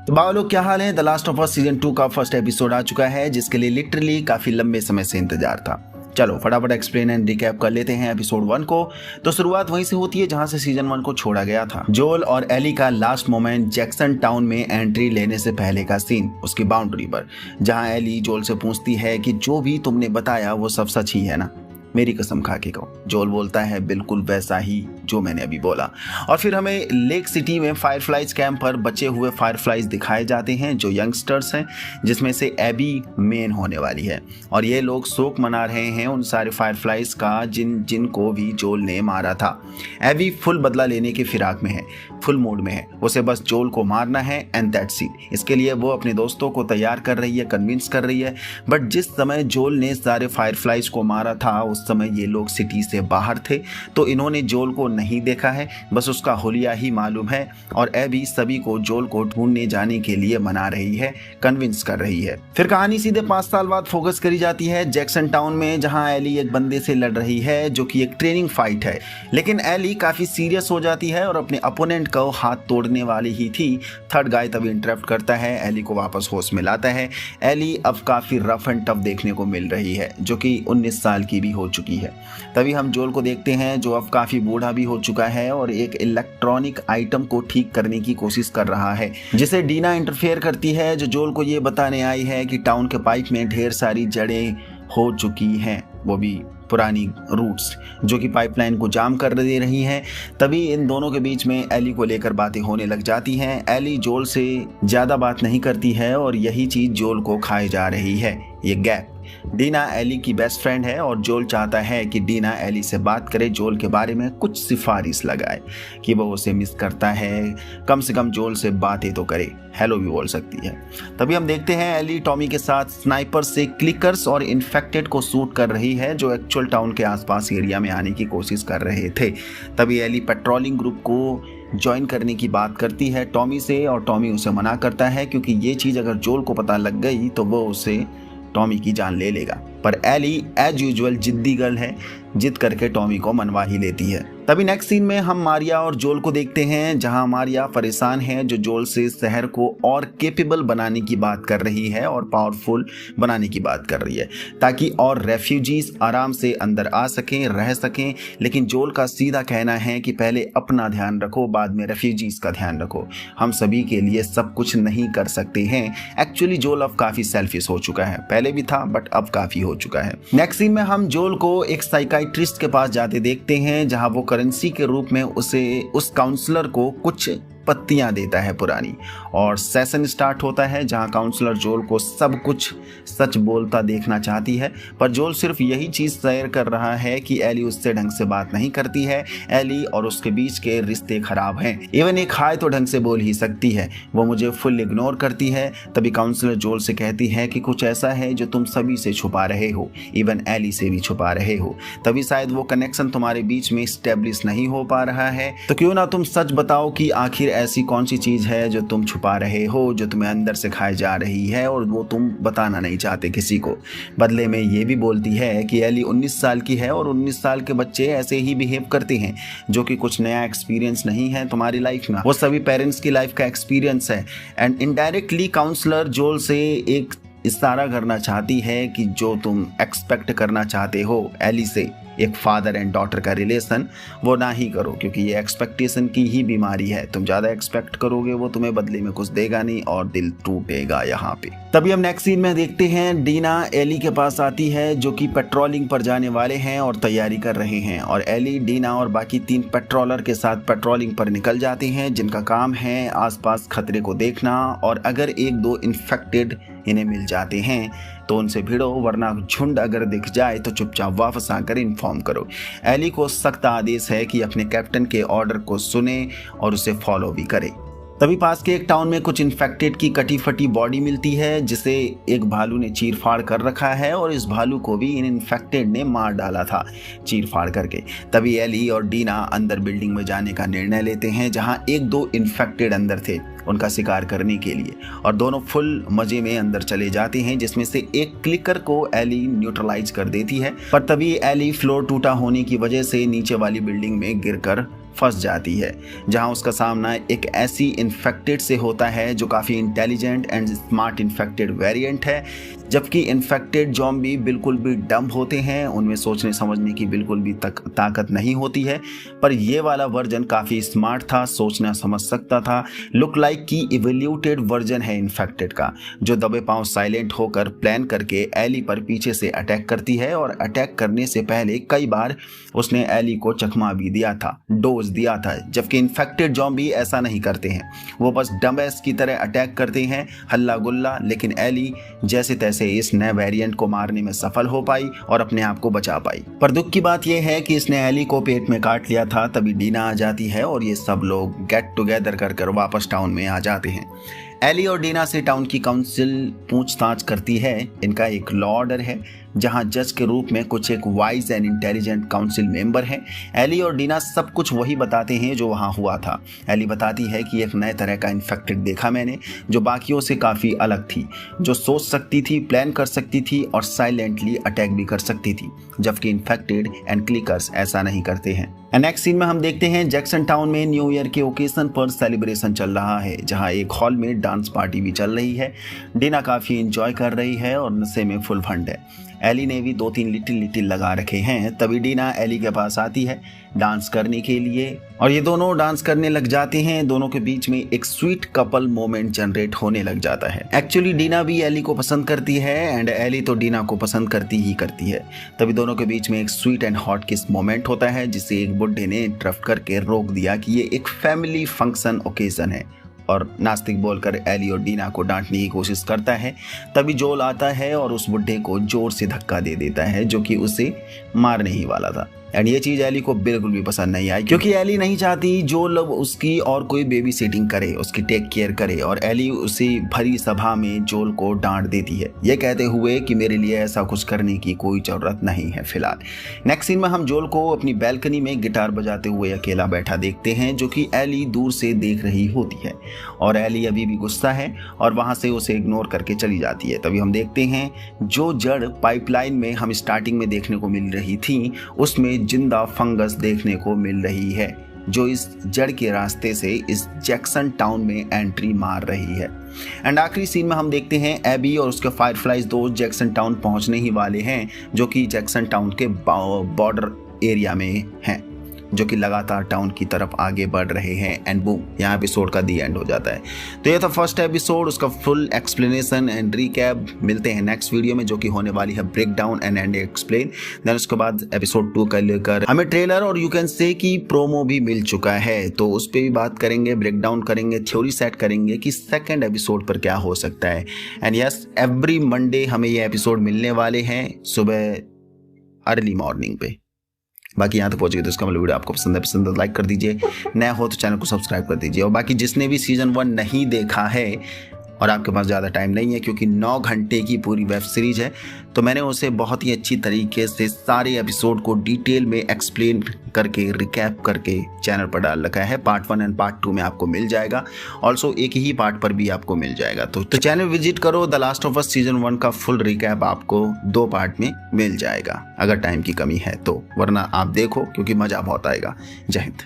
तो बाबा लोग क्या हाल है। The last of us season 2 का फर्स्ट एपिसोड आ चुका है, जिसके लिए लिटरली काफी लंबे समय से इंतजार था। चलो फटाफट एक्सप्लेन एंड रिकैप कर लेते हैं एपिसोड 1 को। तो शुरुआत वहीं से होती है जहां से सीजन 1 को छोड़ा गया था। जोल और एली का लास्ट मोमेंट जैक्सन टाउन में एंट्री लेने से पहले का सीन, उसकी बाउंड्री पर, जहां एली जोल से पूछती है कि जो भी तुमने बताया वो सब सच ही है ना, मेरी कसम खा के कहो। जोल बोलता है बिल्कुल वैसा ही जो मैंने अभी बोला। और फिर हमें लेक सिटी में फायरफ्लाइज कैंप पर बचे हुए फायरफ्लाइज दिखाए जाते हैं जो यंगस्टर्स हैं, जिसमें से एबी मेन होने वाली है। और ये लोग शोक मना रहे हैं उन सारे फायरफ्लाइज का जिनको भी जोल ने मारा था। एबी फुल बदला लेने की फिराक में है, फुल मूड में है, उसे बस जोल को मारना है एंड दैट्स इट। इसके लिए वो अपने दोस्तों को तैयार कर रही है, कन्विंस कर रही है। बट जिस समय जोल ने सारे फायरफ्लाइज को मारा था उस समय ये लोग सिटी से बाहर थे, तो इन्होंने जोल को नहीं देखा है, बस उसका हुलिया ही मालूम है। और एबी सभी को जोल को ढूंढने जाने के लिए मना रही है, कन्विंस कर रही है। फिर कहानी सीधे 5 साल बाद फोकस करी जाती है जैक्सन टाउन में, जहां एली एक बंदे से लड़ रही है जो कि एक ट्रेनिंग फाइट है। लेकिन एली काफी सीरियस हो जाती है और अपने अपोनेंट को हाथ तोड़ने वाली ही थी। थर्ड गाय तभी इंटरप्ट करता है, एली को वापस होश में लाता है। एली अब काफी रफ एंड टफ देखने को मिल रही है, जो कि 19 साल की भी हो चुकी है। तभी हम जोल को देखते हैं जो अब काफी बूढ़ा भी हो चुका है और एक इलेक्ट्रॉनिक आइटम को ठीक करने की कोशिश कर रहा है, जिसे डीना इंटरफेयर करती है, जो जोल को ये बताने आई है कि टाउन के पाइप में ढेर सारी जड़ें हो चुकी हैं, वो भी पुरानी रूट्स जो कि पाइपलाइन को जाम कर दे रही हैं। तभी इन दोनों के बीच में एली को लेकर बातें होने लग जाती हैं। एली जोल से ज़्यादा बात नहीं करती है और यही चीज़ जोल को खाए जा रही है, ये गैप। डीना एली की बेस्ट फ्रेंड है और जोल चाहता है कि डीना एली से बात करे, जोल के बारे में कुछ सिफारिश लगाए कि वो उसे मिस करता है, कम से कम जोल से बातें तो करे, हेलो भी बोल सकती है। तभी हम देखते हैं एली टॉमी के साथ स्नाइपर से क्लिकर्स और इन्फेक्टेड को शूट कर रही है जो एक्चुअल टाउन के आसपास एरिया में आने की कोशिश कर रहे थे। तभी एली पेट्रोलिंग ग्रुप को ज्वाइन करने की बात करती है टॉमी से, और टॉमी उसे मना करता है क्योंकि ये चीज़ अगर जोल को पता लग गई तो वो उसे टॉमी की जान ले लेगा। पर एली एज यूजुअल जिद्दी गर्ल है, जिद करके टॉमी को मनवा ही लेती है। तभी नेक्स्ट सीन में हम मारिया और जोल को देखते हैं, जहां मारिया परेशान है, जो जोल से शहर को और कैपेबल बनाने की बात कर रही है और पावरफुल बनाने की बात कर रही है, ताकि और रेफ्यूजीज आराम से अंदर आ सकें, रह सकें। लेकिन जोल का सीधा कहना है कि पहले अपना ध्यान रखो, बाद में रेफ्यूजीज का ध्यान रखो, हम सभी के लिए सब कुछ नहीं कर सकते हैं। एक्चुअली जोल अब काफी सेल्फिश हो चुका है, पहले भी था बट अब काफी हो चुका है। नेक्स्ट सीन में हम जोल को एक साइकाइट्रिस्ट के पास जाते देखते हैं, जहां वो करेंसी के रूप में उस काउंसलर को कुछ पत्तियां देता है पुरानी, और सेशन स्टार्ट होता है जहां काउंसलर जोल को सब कुछ सच बोलता देखना चाहती है। पर जोल सिर्फ यही चीज शेयर कर रहा है कि एली उससे ढंग से बात नहीं करती है, एली और उसके बीच के रिश्ते खराब हैं, इवन एक हाय तो ढंग से बोल ही सकती है, वो मुझे फुल इग्नोर करती है। तभी काउंसलर जोल से कहती है कि कुछ ऐसा है जो तुम सभी से छुपा रहे हो, इवन एली से भी छुपा रहे हो, तभी शायद वो कनेक्शन तुम्हारे बीच में स्टेब्लिश नहीं हो पा रहा है। तो क्यों ना तुम सच बताओ कि आखिर ऐसी कौन सी चीज है जो तुम छुपा रहे हो, जो तुम्हें अंदर से खाई जा रही है और वो तुम बताना नहीं चाहते किसी को। बदले में ये भी बोलती है कि एली 19 साल की है और 19 साल के बच्चे ऐसे ही बिहेव करते हैं, जो कि कुछ नया एक्सपीरियंस नहीं है तुम्हारी लाइफ में, वो सभी पेरेंट्स की लाइफ का एक्सपीरियंस है। एंड इनडायरेक्टली काउंसलर जोल से एक इशारा करना चाहती है कि जो तुम एक्सपेक्ट करना चाहते हो एली से, एक फादर एंड डॉटर का रिलेशन, वो ना ही करो, क्योंकि ये एक्सपेक्टेशन की ही बीमारी है। तुम ज़्यादा एक्सपेक्ट करोगे वो तुम्हें बदले में कुछ देगा नहीं और दिल टूटेगा यहाँ पे। तभी हम नेक्स्ट सीन में देखते हैं डीना एली के पास आती है, जो कि पेट्रोलिंग पर जाने वाले हैं और तैयारी कर रहे हैं, और एली, डीना और बाकी 3 पेट्रोलर के साथ पेट्रोलिंग पर निकल जाते हैं, जिनका काम है आसपास खतरे को देखना, और अगर 1-2 इन्फेक्टेड इन्हें मिल जाते हैं तो उनसे भिड़ो, वरना झुंड अगर दिख जाए तो चुपचाप वापस आकर इन्फॉर्म करो। एली को सख्त आदेश है कि अपने कैप्टन के ऑर्डर को सुने और उसे फॉलो भी करे। तभी पास के एक टाउन में कुछ इन्फेक्टेड की कटी फटी बॉडी मिलती है, जिसे एक भालू ने चीर फाड़ कर रखा है, और इस भालू को भी इन इन्फेक्टेड ने मार डाला था चीर फाड़ करके। तभी एली और डीना अंदर बिल्डिंग में जाने का निर्णय लेते हैं, जहां 1-2 इन्फेक्टेड अंदर थे उनका शिकार करने के लिए, और दोनों फुल मजे में अंदर चले जाते हैं, जिसमें से एक क्लिकर को एली न्यूट्रलाइज कर देती है। पर तभी एली फ्लोर टूटा होने की वजह से नीचे वाली बिल्डिंग में गिरकर फंस जाती है, जहां उसका सामना एक ऐसी इन्फेक्टेड से होता है जो काफ़ी intelligent and smart infected variant है, जबकि इन्फेक्टेड ज़ॉम्बी बिल्कुल भी डम्ब होते हैं, उनमें सोचने समझने की बिल्कुल भी ताकत नहीं होती है। पर ये वाला वर्जन काफ़ी स्मार्ट था, सोचना समझ सकता था, लुक लाइक की इवोल्यूटेड वर्जन है इन्फेक्टेड का, जो दबे पांव साइलेंट होकर प्लान करके एली पर पीछे से अटैक करती है और अटैक करने से पहले कई बार उसने एली को चकमा भी दिया था, डोज दिया था। जबकि इन्फेक्टेड ज़ॉम्बी ऐसा नहीं करते हैं, वो बस डम्बैस की तरह अटैक करते हैं हल्ला गुल्ला, लेकिन एली जैसे तैसे इस नए वेरिएंट को मारने में सफल हो पाई और अपने आप को बचा पाई। पर दुख की बात यह है कि इसने एली को पेट में काट लिया था। तभी डीना आ जाती है और ये सब लोग गेट टुगेदर कर वापस टाउन में आ जाते हैं। एली और डीना से टाउन की काउंसिल पूछताछ करती है। इनका एक लॉ ऑर्डर है जहां जज के रूप में कुछ एक wise and intelligent council member हैं। एली और डीना सब कुछ वही बताते हैं जो वहां हुआ था। एली बताती है कि एक नए तरह का इन्फेक्टेड देखा मैंने, जो बाकियों से काफ़ी अलग थी, जो सोच सकती थी, प्लान कर सकती थी और साइलेंटली अटैक भी कर सकती थी, जबकि इन्फेक्टेड एंड क्लिकर्स ऐसा नहीं करते हैं। नेक्स्ट सीन में हम देखते हैं जैक्सन टाउन में न्यू ईयर के ओकेजन पर सेलिब्रेशन चल रहा है, जहां एक हॉल में डांस पार्टी भी चल रही है। डीना काफ़ी इंजॉय कर रही है और नशे में फुल फंड है। एली ने भी 2-3 लिटिल लगा रखे हैं। तभी डीना एली के पास आती है डांस करने के लिए और ये दोनों डांस करने लग जाते हैं। दोनों के बीच में एक स्वीट कपल मोमेंट जनरेट होने लग जाता है। एक्चुअली डीना भी एली को पसंद करती है एंड एली तो डीना को पसंद करती है। तभी दोनों के बीच में एक स्वीट एंड हॉट किस मोमेंट होता है, जिसे एक बुड्ढे ने इंटरप्ट करके रोक दिया कि ये एक फैमिली फंक्शन ओकेजन है और नास्तिक बोलकर एली और डीना को डांटने की कोशिश करता है। तभी जोल आता है और उस बुड्ढे को जोर से धक्का दे देता है, जो कि उसे मारने ही वाला था। एंड ये चीज़ एली को बिल्कुल भी पसंद नहीं आई, क्योंकि एली नहीं चाहती जोल अब उसकी और कोई बेबी सिटिंग करे, उसकी टेक केयर करे। और एली उसी भरी सभा में जोल को डांट देती है, ये कहते हुए कि मेरे लिए ऐसा कुछ करने की कोई ज़रूरत नहीं है फिलहाल। नेक्स्ट सीन में हम जोल को अपनी बैल्कनी में गिटार बजाते हुए अकेला बैठा देखते हैं, जो कि एली दूर से देख रही होती है और एली अभी भी गुस्सा है और वहाँ से उसे इग्नोर करके चली जाती है। तभी हम देखते हैं जो जड़ पाइपलाइन में हम स्टार्टिंग में देखने को मिल रही थी, उसमें जिंदा फंगस देखने को मिल रही है, जो इस जड़ के रास्ते से इस जैक्सन टाउन में एंट्री मार रही है। एंड आखिरी सीन में हम देखते हैं एबी और उसके फायरफ्लाइज दोस्त जैक्सन टाउन पहुंचने ही वाले हैं, जो कि जैक्सन टाउन के बॉर्डर एरिया में हैं, जो कि लगातार टाउन की तरफ आगे बढ़ रहे हैं। एंड बूम, यहाँ एपिसोड का दी एंड हो जाता है। तो ये था फर्स्ट एपिसोड, उसका फुल एक्सप्लेनेशन एंड रिकैप। मिलते हैं नेक्स्ट वीडियो में, जो कि होने वाली है break down and explain. Then उसके बाद एपिसोड 2 का लेकर हमें ट्रेलर और यू कैन से की प्रोमो भी मिल चुका है, तो उस पर भी बात करेंगे, ब्रेक डाउन करेंगे, थ्योरी सेट करेंगे कि सेकेंड एपिसोड पर क्या हो सकता है। एंड यस, एवरी मंडे हमें ये एपिसोड मिलने वाले हैं सुबह अर्ली मॉर्निंग पे। बाकी यहाँ तक पहुँच गए तो इसका मतलब वीडियो आपको पसंद है तो लाइक कर दीजिए, नया हो तो चैनल को सब्सक्राइब कर दीजिए। और बाकी जिसने भी सीजन 1 नहीं देखा है और आपके पास ज़्यादा टाइम नहीं है, क्योंकि 9 घंटे की पूरी वेब सीरीज है, तो मैंने उसे बहुत ही अच्छी तरीके से सारे एपिसोड को डिटेल में एक्सप्लेन करके रिकैप करके चैनल पर डाल रखा है। पार्ट 1 एंड पार्ट 2 में आपको मिल जाएगा, ऑल्सो एक ही पार्ट पर भी आपको मिल जाएगा। तो चैनल विजिट करो, the last of us season 1 का फुल रिकैप आपको 2 पार्ट में मिल जाएगा, अगर टाइम की कमी है तो, वरना आप देखो क्योंकि मज़ा बहुत आएगा। जय हिंद।